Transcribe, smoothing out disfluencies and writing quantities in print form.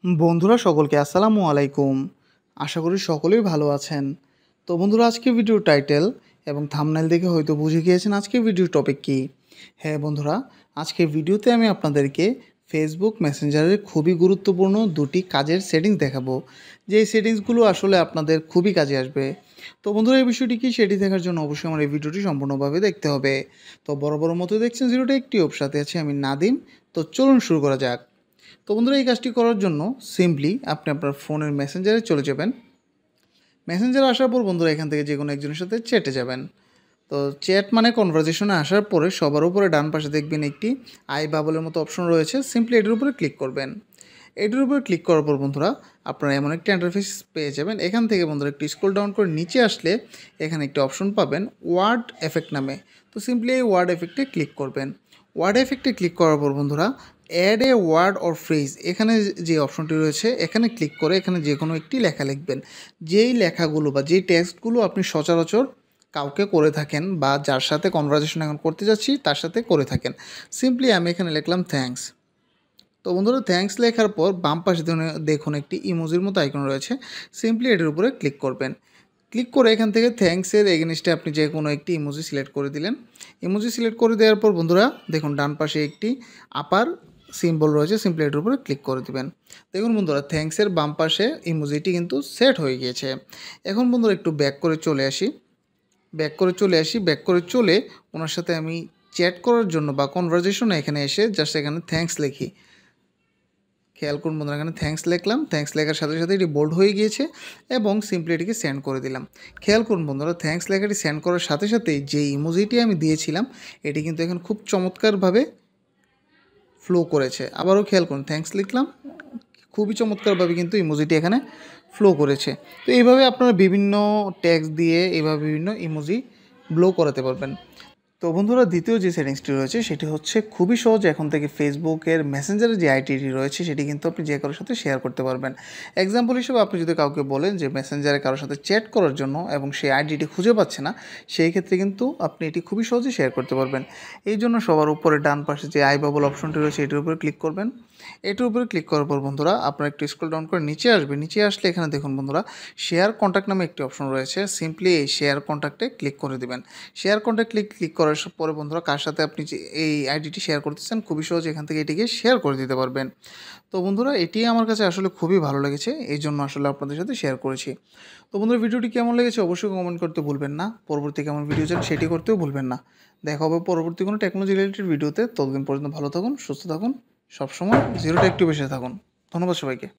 বন্ধুরা সকলকে আসসালামু আলাইকুম। আশা করি সকলেই ভালো আছেন। তো বন্ধুরা, আজকে ভিডিওর টাইটেল এবং থাম্বনেল দেখে হয়তো বুঝে গিয়েছেন আজকে ভিডিওর টপিক কী। হ্যাঁ বন্ধুরা, আজকের ভিডিওতে আমি আপনাদেরকে ফেসবুক মেসেঞ্জারের খুবই গুরুত্বপূর্ণ দুটি কাজের সেটিংস দেখাবো, যেই সেটিংসগুলো আসলে আপনাদের খুবই কাজে আসবে। তো বন্ধুরা, এই বিষয়টি কি সেটি দেখার জন্য অবশ্যই আমার এই ভিডিওটি সম্পূর্ণভাবে দেখতে হবে। তো বড় মতো দেখছেন জিরো টেক টিউব, সাথে আছে আমি নাদিম। তো চলুন শুরু করা যাক। তো বন্ধুরা, এই কাজটি করার জন্য সিম্পলি আপনি আপনার ফোনের মেসেঞ্জারে চলে যাবেন। মেসেঞ্জারে আসার পর বন্ধুরা এখান থেকে যে কোনো একজনের সাথে চ্যাটে যাবেন। তো চ্যাট মানে কনভারসেশনে আসার পরে সবার উপরে ডান পাশে দেখবেন একটি আই বাবলের মতো অপশন রয়েছে। সিম্পলি এটির উপরে ক্লিক করবেন। এটির উপরে ক্লিক করার পর বন্ধুরা আপনারা এমন একটি ইন্টারফেস পেয়ে যাবেন। এখান থেকে বন্ধুরা একটু স্ক্রল ডাউন করে নিচে আসলে এখানে একটি অপশন পাবেন ওয়ার্ড এফেক্ট নামে। তো সিম্পলি এই ওয়ার্ড এফেক্টে ক্লিক করবেন। ওয়ার্ড এফেক্টে ক্লিক করার পর বন্ধুরা add a word or phrase, এখানে যে অপশনটি রয়েছে এখানে ক্লিক করে এখানে যে কোনো একটি লেখা লিখবেন। যেই লেখাগুলো বা যেই টেক্সটগুলো আপনি সচরাচর কাউকে করে থাকেন বা যার সাথে কনভারসেশন এখন করতে যাচ্ছি তার সাথে করে থাকেন। সিম্পলি আমি এখানে লিখলাম থ্যাঙ্কস। তো বন্ধুরা, থ্যাঙ্কস লেখার পর বাম পাশে দেখুন একটি ইমোজির মতো আইকন রয়েছে। সিম্পলি এটির উপরে ক্লিক করবেন। ক্লিক করে এখান থেকে থ্যাঙ্কসের এগেনস্টে আপনি যে কোনো একটি ইমোজি সিলেক্ট করে দিলেন। ইমোজি সিলেক্ট করে দেওয়ার পর বন্ধুরা দেখুন ডান পাশে একটি আপার সিম্বল রয়েছে। সিম্পলি এটির উপরে ক্লিক করে দিবেন। দেখুন বন্ধুরা, থ্যাঙ্কসের বাম পাশে ইমোজিটি কিন্তু সেট হয়ে গিয়েছে। এখন বন্ধুরা একটু ব্যাক করে চলে আসি। ব্যাক করে চলে ওনার সাথে আমি চ্যাট করার জন্য বা কনভারসেশনে এখানে এসে জাস্ট এখানে থ্যাঙ্কস লিখি। খেয়াল করুন বন্ধুরা, এখানে থ্যাঙ্কস লিখলাম। থ্যাঙ্কস লেখার সাথে সাথে এটি বোল্ড হয়ে গিয়েছে এবং সিম্পলি এটিকে সেন্ড করে দিলাম। খেয়াল করুন বন্ধুরা, থ্যাঙ্কস লেখাটি সেন্ড করার সাথে সাথেই যে ইমোজিটি আমি দিয়েছিলাম এটি কিন্তু এখন খুব চমৎকারভাবে ফ্লো করেছে। আবারও খেয়াল করুন, থ্যাঙ্কস লিখলাম, খুবই চমৎকারভাবে কিন্তু ইমোজিটি এখানে ফ্লো করেছে। তো এইভাবে আপনারা বিভিন্ন টেক্সট দিয়ে এইভাবে বিভিন্ন ইমোজি ব্লো করাতে পারবেন। তো বন্ধুরা, দ্বিতীয় যে সেটিংসটি রয়েছে সেটি হচ্ছে খুবই সহজ। এখন থেকে ফেসবুকের মেসেঞ্জারের যে আইডিটি রয়েছে সেটি কিন্তু আপনি যে কারোর সাথে শেয়ার করতে পারবেন। এক্সাম্পল হিসেবে আপনি যদি কাউকে বলেন যে মেসেঞ্জারে কারোর সাথে চ্যাট করার জন্য এবং সেই আইডিটি খুঁজে পাচ্ছে না, সেই ক্ষেত্রে কিন্তু আপনি এটি খুবই সহজে শেয়ার করতে পারবেন। এই জন্য সবার উপরে ডান পাশে যে আই বাবল অপশনটি রয়েছে এটির উপরে ক্লিক করবেন। এটির উপরে ক্লিক করার পর বন্ধুরা আপনারা একটু স্ক্রল ডাউন করে নিচে আসবে। নিচে আসলে এখানে দেখুন বন্ধুরা শেয়ার কন্ট্যাক্ট নামে একটি অপশন রয়েছে। সিম্পলি এই শেয়ার কন্ট্যাক্টে ক্লিক করে দিবেন। শেয়ার কন্ট্যাক্ট ক্লিক করার পরে বন্ধুরা কার সাথে আপনি যে এই আইডিটি শেয়ার করতেছেন খুবই সহজে এখান থেকে এটিকে শেয়ার করে দিতে পারবেন। তো বন্ধুরা, এটি আমার কাছে আসলে খুবই ভালো লেগেছে, এই জন্য আসলে আপনাদের সাথে শেয়ার করেছি। তো বন্ধুরা, ভিডিওটি কেমন লেগেছে অবশ্যই কমেন্ট করতে ভুলবেন না। পরবর্তী কেমন ভিডিও চান সেটি করতেও ভুলবেন না। দেখা হবে পরবর্তী কোনো টেকনোলজি রিলেটেড ভিডিওতে। ততদিন পর্যন্ত ভালো থাকুন, সুস্থ থাকুন, সবসময় জিরো টেক টিউবের সাথে থাকুন। ধন্যবাদ সবাইকে।